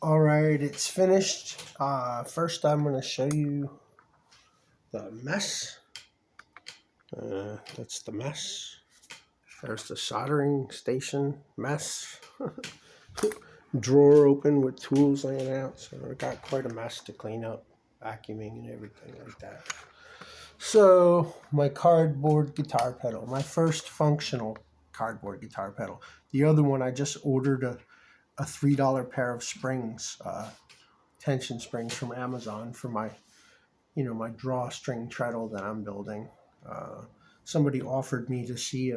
All right, it's finished. First, I'm going to show you the mess. That's the mess. There's the soldering station mess. Drawer open with tools laying out. So I got quite a mess to clean up, vacuuming and everything like that. So my cardboard guitar pedal, my first functional cardboard guitar pedal. The other one, I just ordered a $3 pair of springs, tension springs from Amazon for my my drawstring treadle that I'm building. Uh, Somebody offered me to see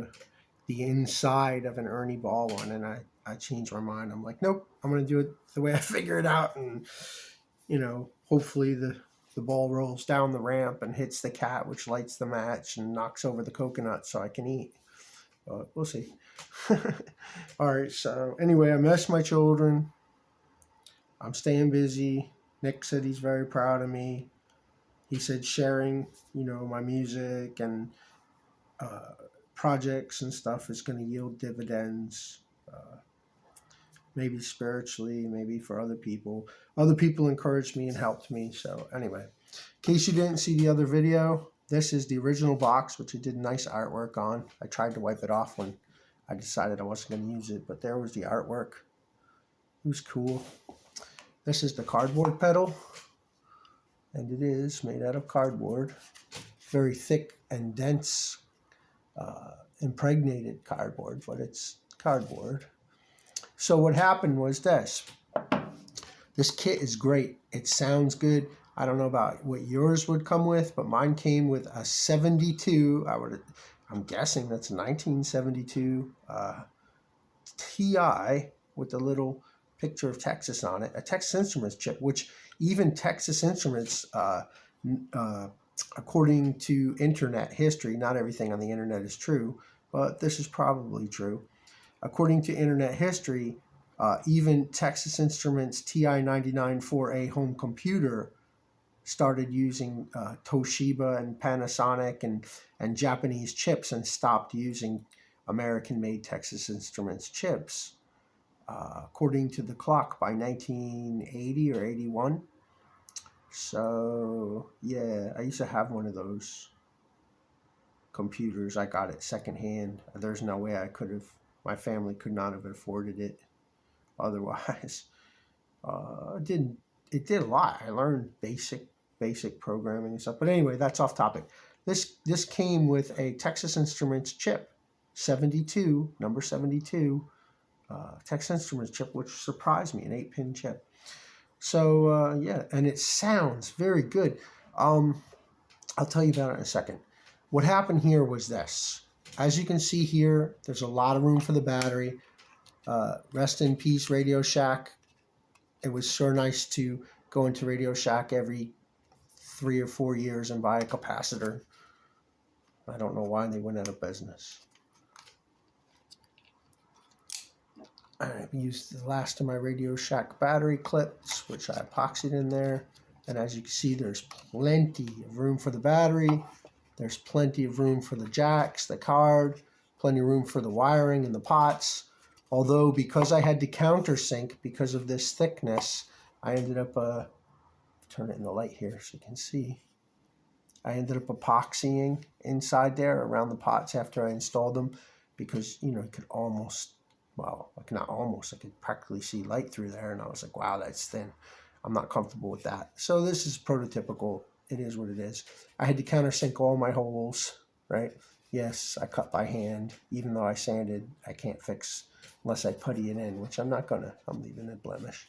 the inside of an Ernie Ball one, and I changed my mind. I'm like, nope, I'm going to do it the way I figure it out, and hopefully the ball rolls down the ramp and hits the cat, which lights the match and knocks over the coconut so I can eat. But we'll see. All right. So anyway, I miss my children. I'm staying busy. Nick said he's very proud of me. He said sharing, my music and uh, projects and stuff is going to yield dividends. Maybe spiritually, maybe for other people. Other people encouraged me and helped me. So anyway, in case you didn't see the other video, this is the original box, which I did nice artwork on. I tried to wipe it off when I decided I wasn't going to use it, but there was the artwork. It was cool. This is the cardboard pedal, and it is made out of cardboard. Very thick and dense, impregnated cardboard, but it's cardboard. So what happened was this. This kit is great. It sounds good. I don't know about what yours would come with, but mine came with a 72. I'm guessing that's 1972 T.I. with the little picture of Texas on it, a Texas Instruments chip, which even Texas Instruments, according to internet history, not everything on the internet is true, but this is probably true. According to internet history, even Texas Instruments TI-99 4A home computer started using Toshiba and Panasonic and Japanese chips and stopped using American-made Texas Instruments chips, according to the clock, by 1980 or 81. So, yeah, I used to have one of those computers. I got it secondhand. There's no way my family could not have afforded it otherwise. It did a lot. I learned basic programming and stuff. But anyway, that's off topic. This came with a Texas Instruments chip, 72, number 72, Texas Instruments chip, which surprised me, an 8-pin chip. So yeah, and it sounds very good. I'll tell you about it in a second. What happened here was this. As you can see here, there's a lot of room for the battery. Rest in peace, Radio Shack. It was so nice to go into Radio Shack every 3 or 4 years and buy a capacitor. I don't know why they went out of business. I used the last of my Radio Shack battery clips, which I epoxied in there. And as you can see, there's plenty of room for the battery. There's plenty of room for the jacks, the card, plenty of room for the wiring and the pots. Although, because I had to countersink because of this thickness, I ended up, turn it in the light here so you can see. I ended up epoxying inside there around the pots after I installed them because, I could I could practically see light through there. And I was like, wow, that's thin. I'm not comfortable with that. So this is prototypical. It is what it is. I had to countersink all my holes, right? Yes, I cut by hand. Even though I sanded, I can't fix unless I putty it in, which I'm not going to. I'm leaving it blemish.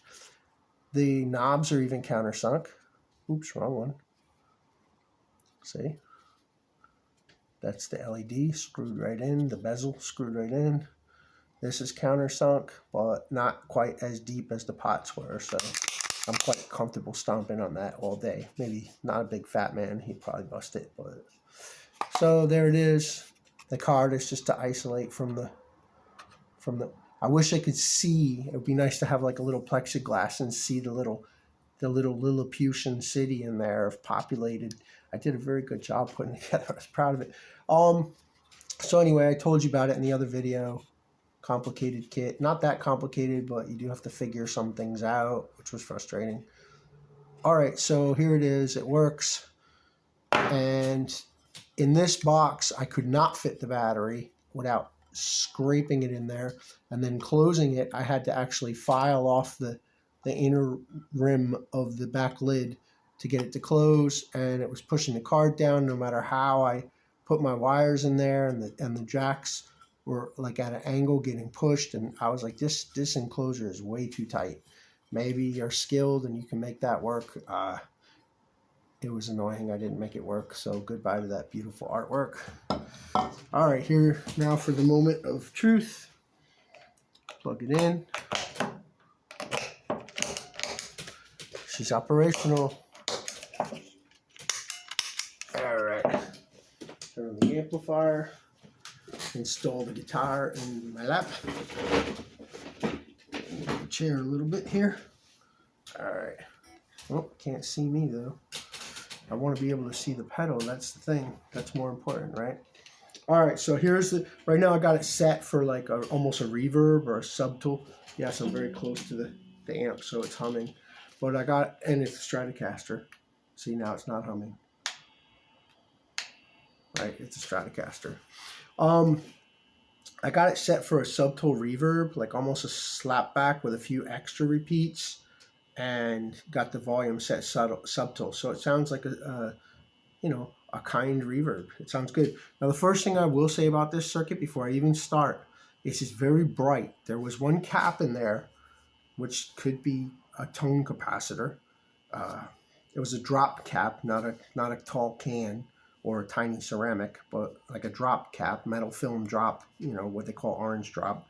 The knobs are even countersunk. Oops, wrong one. See? That's the LED screwed right in. The bezel screwed right in. This is countersunk, but not quite as deep as the pots were, so I'm quite comfortable stomping on that all day. Maybe not a big fat man. He'd probably bust it, but... So there it is. The card is just to isolate from the... I wish I could see. It would be nice to have like a little plexiglass and see the little Lilliputian city in there of populated. I did a very good job putting it together. I was proud of it. So anyway, I told you about it in the other video. complicated kit. Not that complicated, but you do have to figure some things out, which was frustrating. All right, so here it is. It works. And in this box, I could not fit the battery without scraping it in there. And then closing it, I had to actually file off the inner rim of the back lid to get it to close. And it was pushing the card down no matter how I put my wires in there, and the jacks were like at an angle getting pushed. And I was like, this enclosure is way too tight. Maybe you're skilled and you can make that work. It was annoying. I didn't make it work. So goodbye to that beautiful artwork. All right, here now for the moment of truth. Plug it in. She's operational. All right. Turn on the amplifier. Install the guitar in my lap. Move the chair a little bit here. All right. Oh, can't see me though. I want to be able to see the pedal. That's the thing. That's more important, right? All right, so here's the, right now I got it set for like almost a reverb or a subtool. Yes, I'm very close to the amp, so it's humming. But I got, and it's a Stratocaster. See, now it's not humming. Right, it's a Stratocaster. I got it set for a subtool reverb, like almost a slapback with a few extra repeats, and got the volume set subtool. So it sounds like a kind reverb. It sounds good. Now, the first thing I will say about this circuit before I even start is it's very bright. There was one cap in there, which could be a tone capacitor. It was a drop cap, not a tall can or a tiny ceramic, but like a drop cap, metal film drop, what they call orange drop,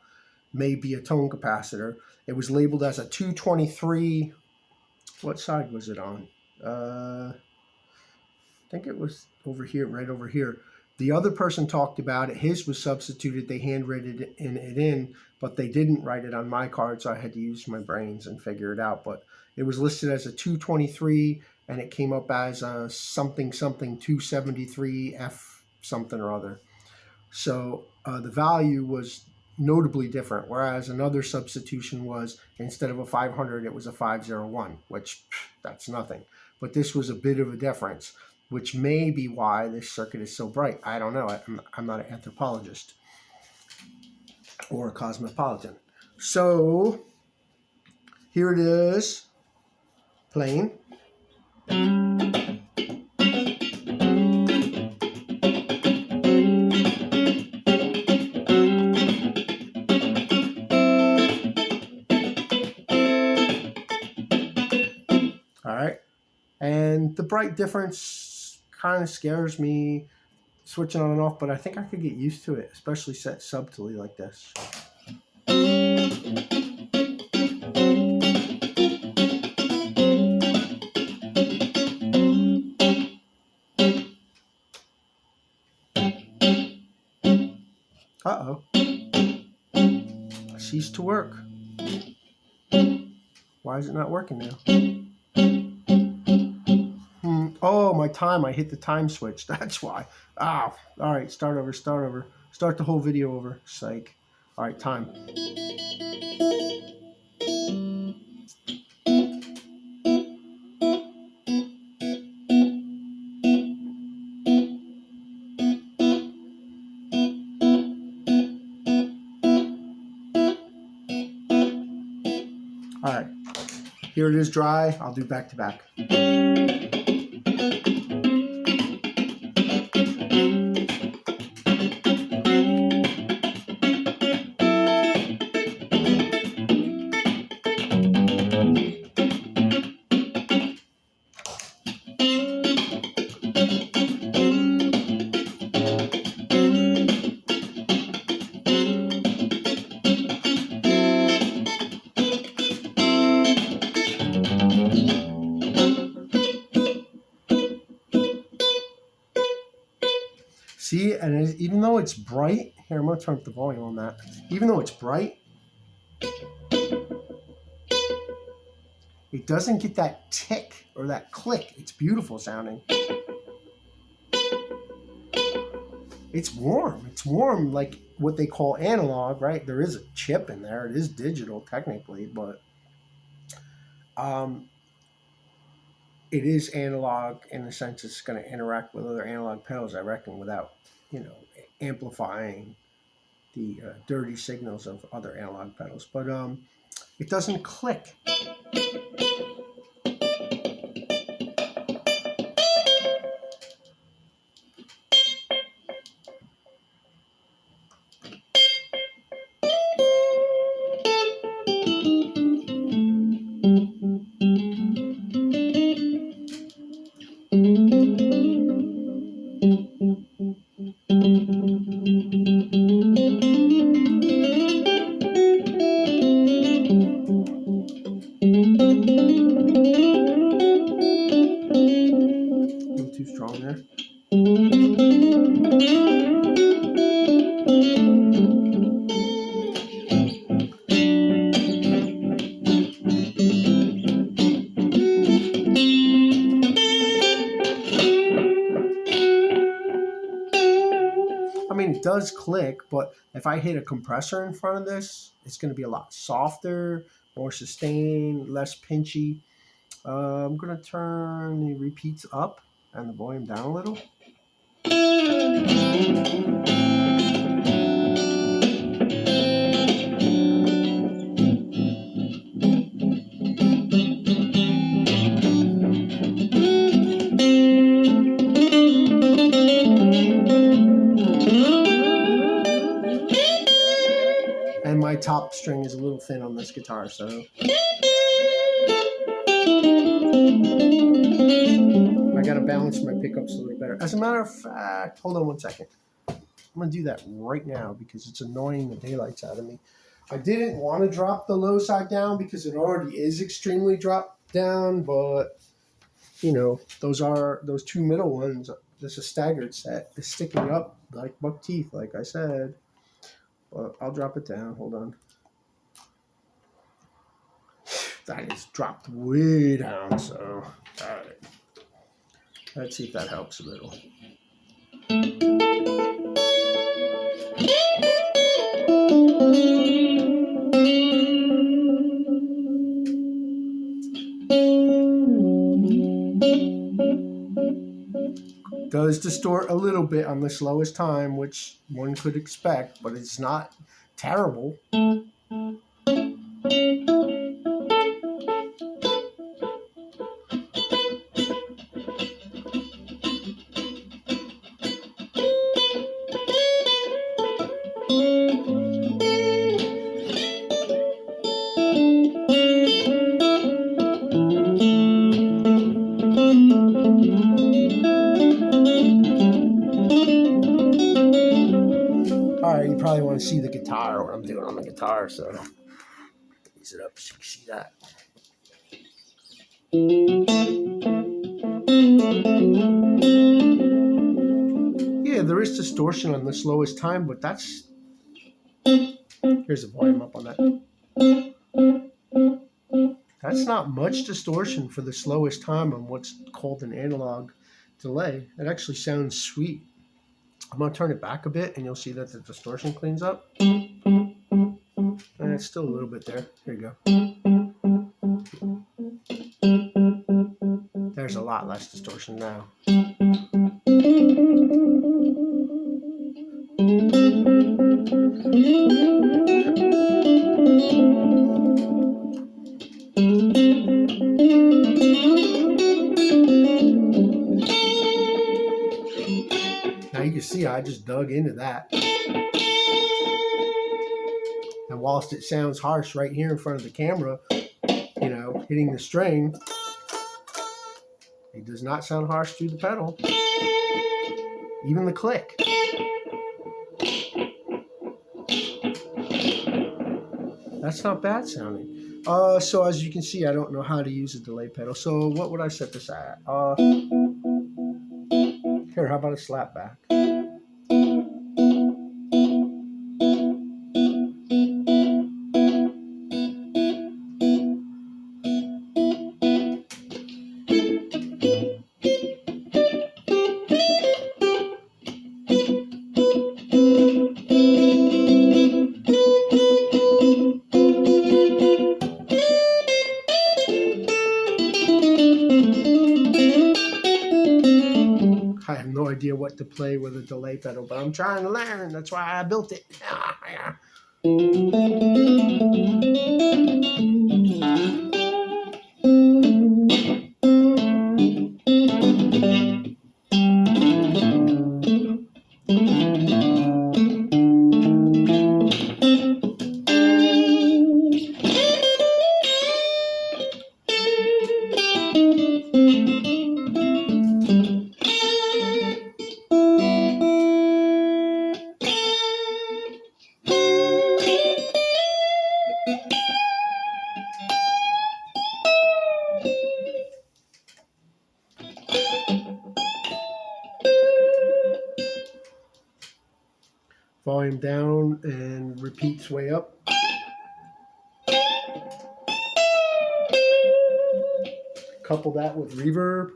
may be a tone capacitor. It was labeled as a 223. What side was it on? I think it was over here, right over here. The other person talked about it. His was substituted. They handwritten it in, but they didn't write it on my card, so I had to use my brains and figure it out. But it was listed as a 223, and it came up as a something 273 F something or other. So the value was notably different, whereas another substitution was, instead of a 500, it was a 501, which that's nothing. But this was a bit of a difference, which may be why this circuit is so bright. I don't know. I'm not an anthropologist or a cosmopolitan. So here it is, playing. All right. And the bright difference kind of scares me, switching on and off, but I think I could get used to it, especially set subtly like this. Uh-oh. Ceased to work. Why is it not working now? Oh, my time. I hit the time switch. That's why. Ah, all right. Start over. Start the whole video over. Psych. All right, time. All right. Here it is dry. I'll do back to back. See, and even though it's bright, here, I'm going to turn up the volume on that. Even though it's bright, it doesn't get that tick or that click. It's beautiful sounding. It's warm. It's warm, like what they call analog, right? There is a chip in there. It is digital technically, but um, it is analog in the sense it's going to interact with other analog pedals, I reckon, without, you know, amplifying the dirty signals of other analog pedals. But it doesn't click. A little too strong there. I mean, it does click, but if I hit a compressor in front of this, it's going to be a lot softer, more sustained, less pinchy. I'm going to turn the repeats up and the volume down a little. And my top string is a little thin on this guitar, so I gotta balance my pickups a little better. As a matter of fact, hold on one second. I'm gonna do that right now because it's annoying the daylights out of me. I didn't want to drop the low side down because it already is extremely dropped down, but you know, those two middle ones, this is a staggered set, is sticking up like buck teeth, like I said. But I'll drop it down. Hold on. That is dropped way down, so all right. Let's see if that helps a little. Does distort a little bit on the slowest time, which one could expect, but it's not terrible. Alright, you probably want to see the guitar, what I'm doing on the guitar, so ease it up so you can see that. Yeah, there is distortion on the slowest time, but that's... Here's the volume up on that. That's not much distortion for the slowest time on what's called an analog delay. It actually sounds sweet. I'm going to turn it back a bit and you'll see that the distortion cleans up. And it's still a little bit there. Here you go. There's a lot less distortion now. Now you can see I just dug into that. And whilst it sounds harsh right here in front of the camera, you know, hitting the string, it does not sound harsh through the pedal. Even the click. That's not bad sounding. So as you can see, I don't know how to use a delay pedal. So what would I set this at? Here, how about a slap back? no idea what to play with a delay pedal, but I'm trying to learn. That's why I built it. Volume down and repeats way up. Couple that with reverb.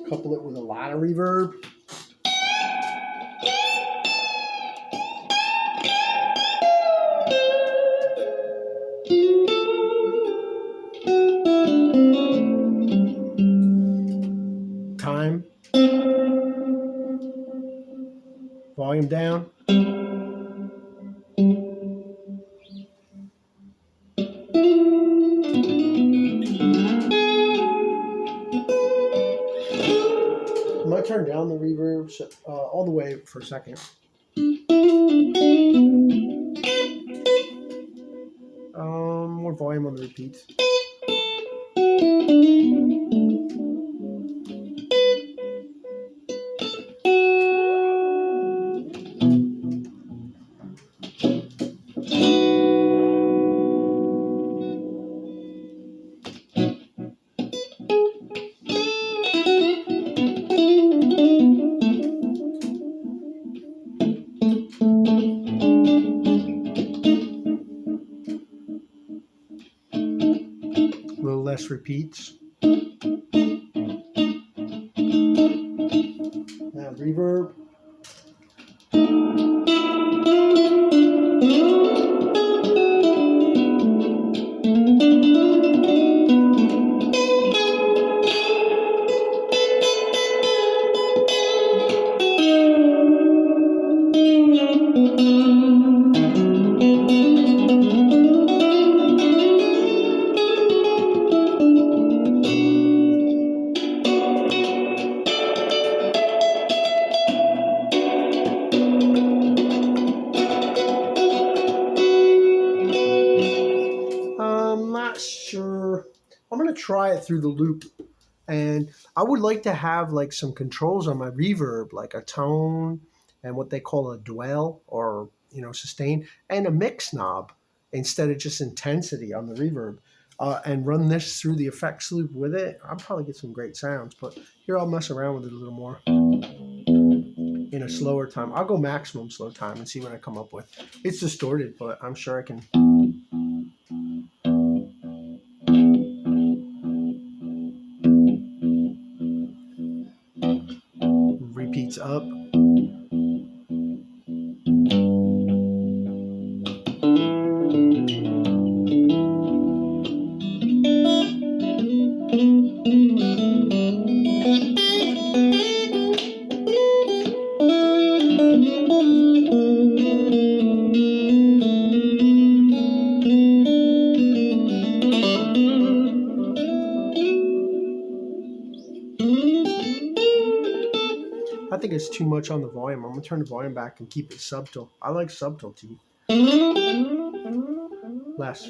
Couple it with a lot of reverb. Time. Volume down. I'm going to turn down the reverb all the way for a second. More volume on the repeats. A little less repeats. Now reverb. I'm not sure. I'm going to try it through the loop. And I would like to have like some controls on my reverb, like a tone and what they call a dwell or, sustain, and a mix knob instead of just intensity on the reverb. And run this through the effects loop with it. I'll probably get some great sounds, but here I'll mess around with it a little more in a slower time. I'll go maximum slow time and see what I come up with. It's distorted, but I'm sure I can. Repeats up. I think it's too much on the volume. I'm going to turn the volume back and keep it subtle. I like subtlety. Less.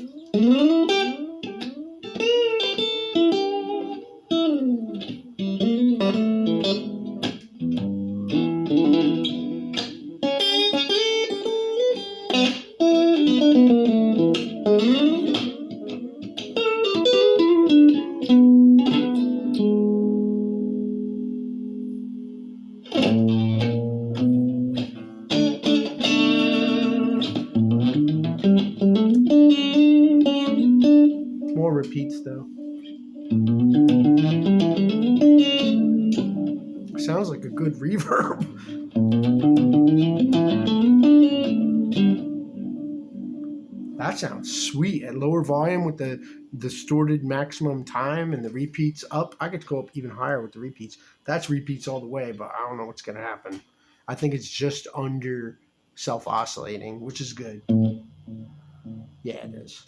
More repeats though. Sounds like a good reverb. That's sounds sweet. At lower volume with the distorted maximum time and the repeats up, I could go up even higher with the repeats. That's repeats all the way, but I don't know what's going to happen. I think it's just under self-oscillating, which is good. Yeah, it is.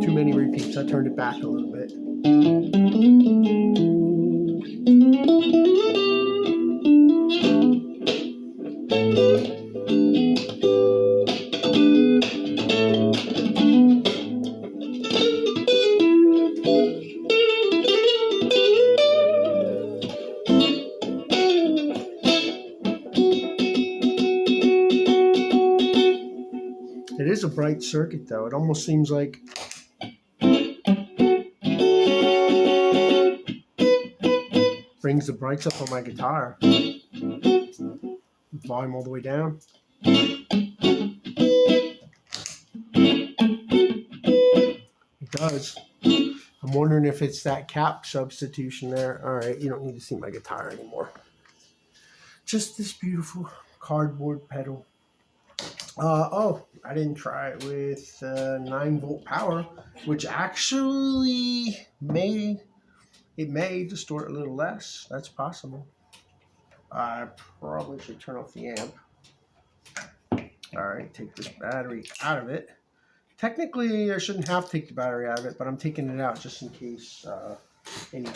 Too many repeats. I turned it back a little bit. It is a bright circuit, though. It almost seems like brings the brights up on my guitar. Volume all the way down. It does. I'm wondering if it's that cap substitution there. All right, you don't need to see my guitar anymore. Just this beautiful cardboard pedal. Oh, I didn't try it with 9-volt power, which actually may distort a little less. That's possible. I probably should turn off the amp. All right, take this battery out of it. Technically, I shouldn't have to take the battery out of it, but I'm taking it out just in case any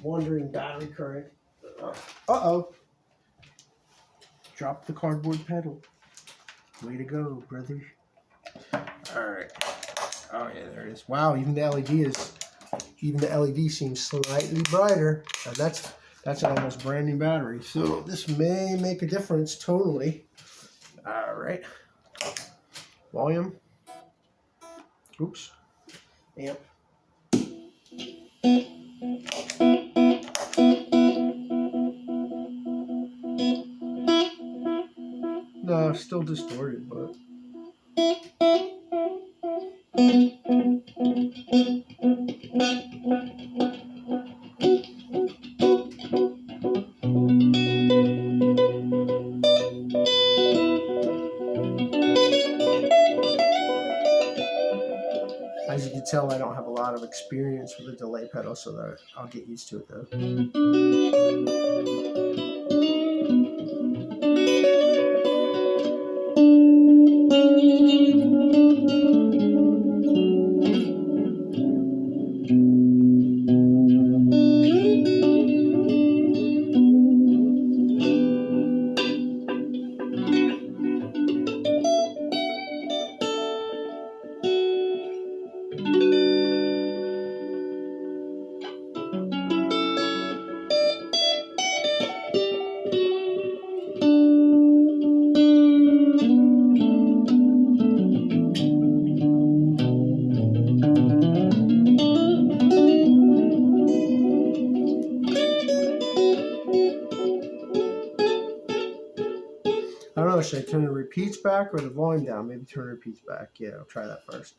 wandering battery current. Uh-oh. Drop the cardboard pedal. Way to go, brother. All right. Oh yeah, there it is. Wow, even the LED seems slightly brighter. And that's an almost brand new battery. So this may make a difference tonally. All right. Volume. Oops. Amp. No, still distorted, but. As you can tell, I don't have a lot of experience with the delay pedal, so that I'll get used to it though. I don't know, should I turn the repeats back or the volume down? Maybe turn the repeats back. Yeah, I'll try that first.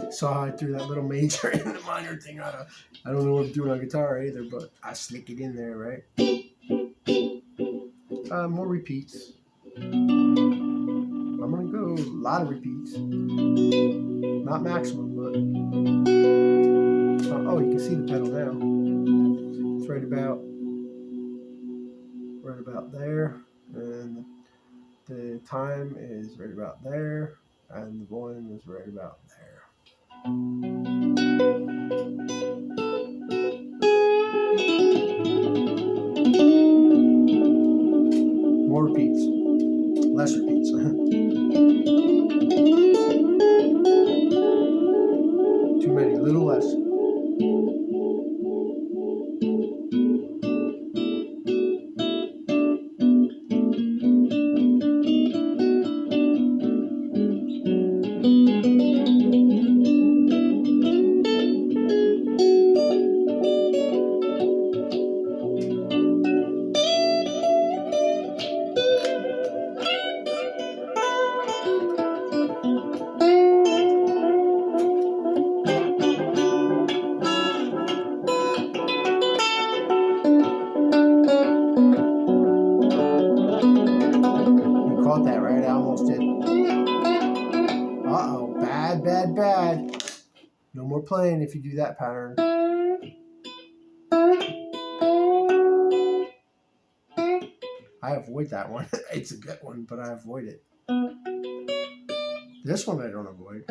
Saw how I threw that little major in the minor thing. I don't know what I'm doing on guitar either, but I slick it in there, right? More repeats. I'm gonna go a lot of repeats. Not maximum, but oh, you can see the pedal now. It's right about there, and the time is right about there, and the volume is right about there. Uh-oh, bad, bad, bad. No more playing if you do that pattern. I avoid that one. It's a good one, but I avoid it. This one I don't avoid.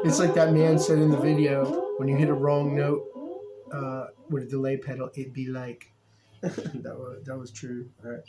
It's like that man said in the video, when you hit a wrong note with a delay pedal, it'd be like. that was true. All right.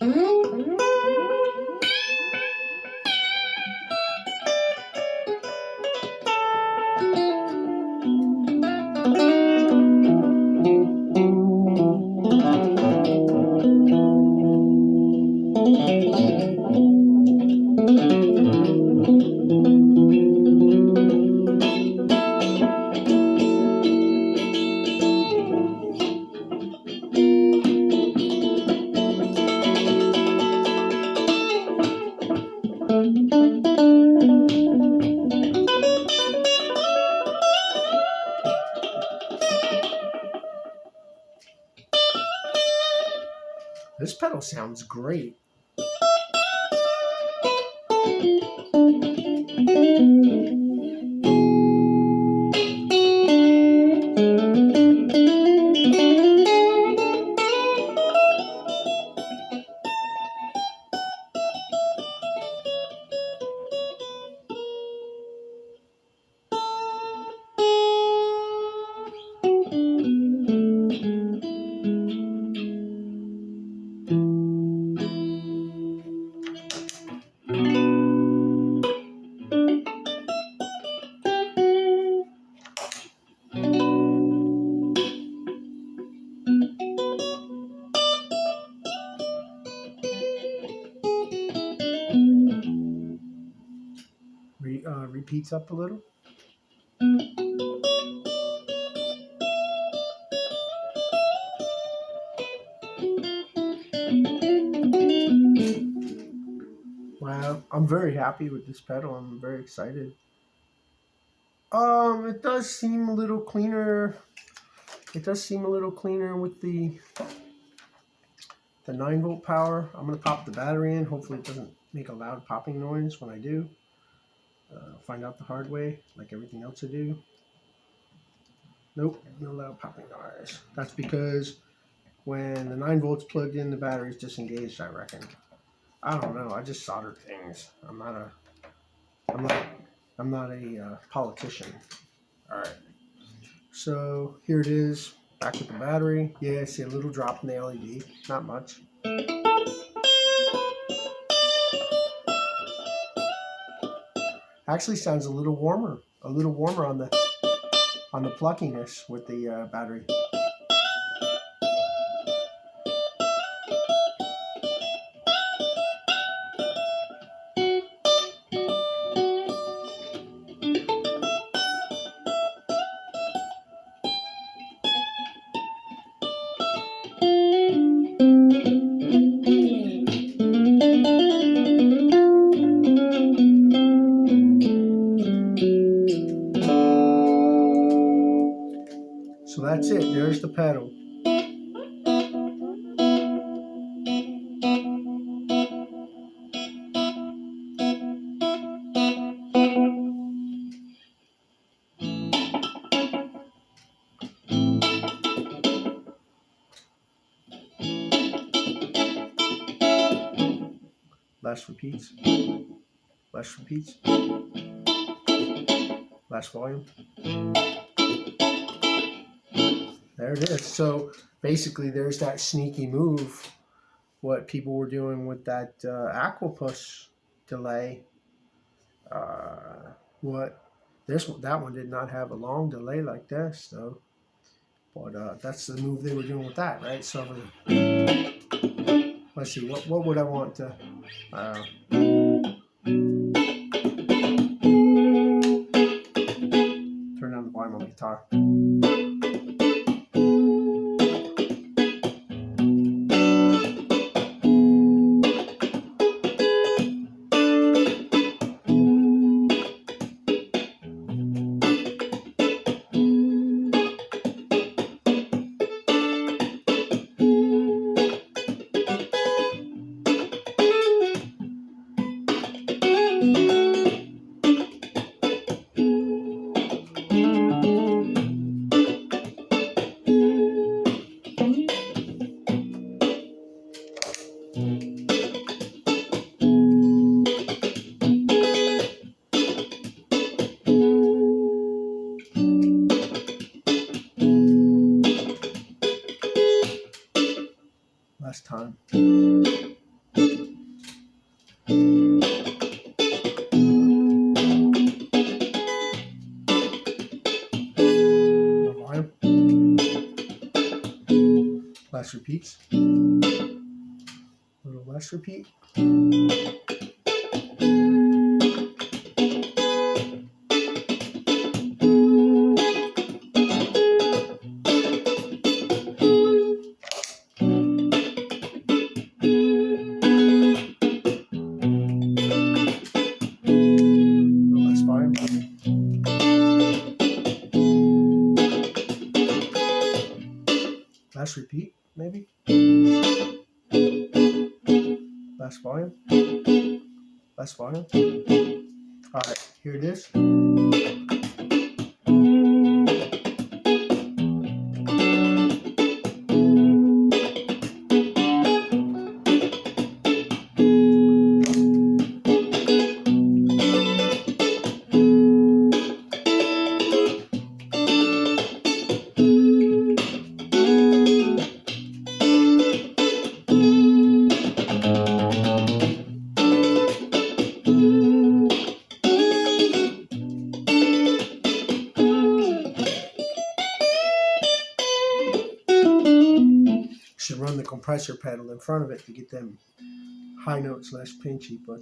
This pedal sounds great. Repeats up a little. Wow, I'm very happy with this pedal. I'm very excited. It does seem a little cleaner. It does seem a little cleaner with the 9-volt power. I'm gonna pop the battery in. Hopefully, it doesn't make a loud popping noise when I do. Find out the hard way, like everything else I do. Nope, no loud popping noise. That's because when the 9 volts plugged in, the battery's disengaged, I reckon. I don't know. I just solder things. I'm not a politician. All right. So here it is. Back with the battery. Yeah, I see a little drop in the LED. Not much. Actually, sounds a little warmer. A little warmer on the pluckiness with the battery. So that's it. There's the pedal. Last repeats. Less repeats. Less volume. There it is. So basically, there's that sneaky move. What people were doing with that Aquapus delay. That one did not have a long delay like this, though. But that's the move they were doing with that, right? So let's see, what would I want to turn down the volume on the guitar. Last time. Volume. Less repeats. A little less repeat. Less repeat, maybe. Less volume. Less volume. All right, here it is. Should run the compressor pedal in front of it to get them high notes less pinchy, but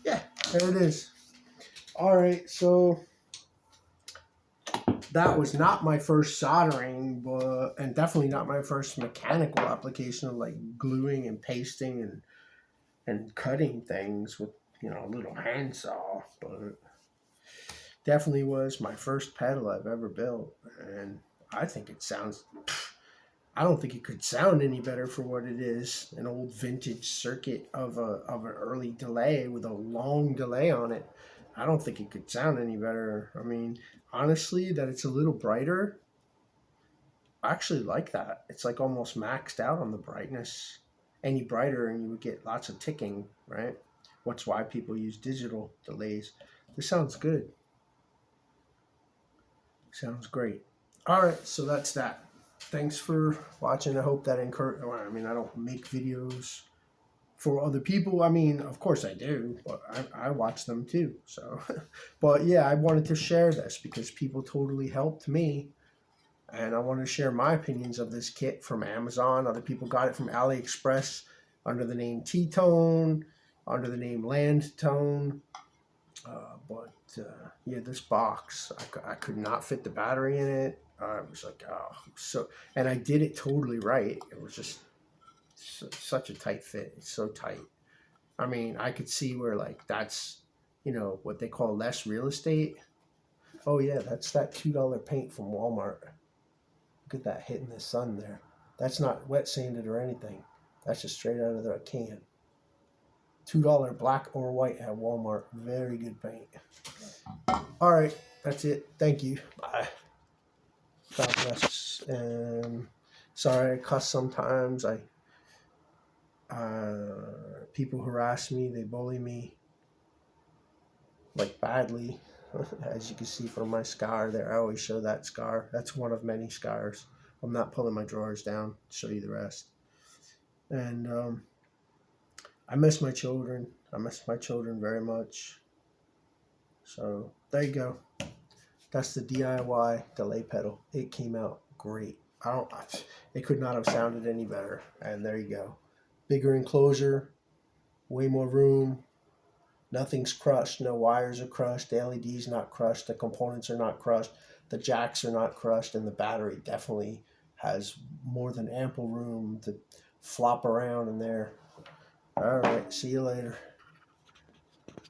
yeah, there it is. All right, so that was not my first soldering, and definitely not my first mechanical application of like gluing and pasting and cutting things with a little handsaw, but definitely was my first pedal I've ever built, and I think it sounds. I don't think it could sound any better for what it is. An old vintage circuit of an early delay with a long delay on it. I don't think it could sound any better. I mean, honestly, that it's a little brighter, I actually like that. It's like almost maxed out on the brightness. Any brighter and you would get lots of ticking, right? That's why people use digital delays. This sounds good. Sounds great. All right, so that's that. Thanks for watching. I hope that encourage. I mean, I don't make videos for other people. I mean, of course I do, but I watch them too. So, but yeah, I wanted to share this because people totally helped me, and I want to share my opinions of this kit from Amazon. Other people got it from AliExpress under the name T-Tone, under the name Land Tone. But yeah, this box, I could not fit the battery in it. I was like, oh, so, and I did it totally right. It was just such a tight fit. It's so tight. I mean, I could see where like that's, what they call less real estate. Oh yeah, that's that $2 paint from Walmart. Look at that hitting the sun there. That's not wet sanded or anything. That's just straight out of the can. $2 black or white at Walmart. Very good paint. All right, that's it. Thank you. Bye. God bless. Sorry I cuss sometimes. People harass me. They bully me, like badly. As you can see from my scar there, I always show that scar. That's one of many scars. I'm not pulling my drawers down to show you the rest. And I miss my children. I miss my children very much. So there you go. That's the D.I.Y delay pedal. It came out great. I don't. It could not have sounded any better. And there you go. Bigger enclosure, way more room. Nothing's crushed. No wires are crushed. The LED's not crushed. The components are not crushed. The jacks are not crushed, and the battery definitely has more than ample room to flop around in there. All right. See you later.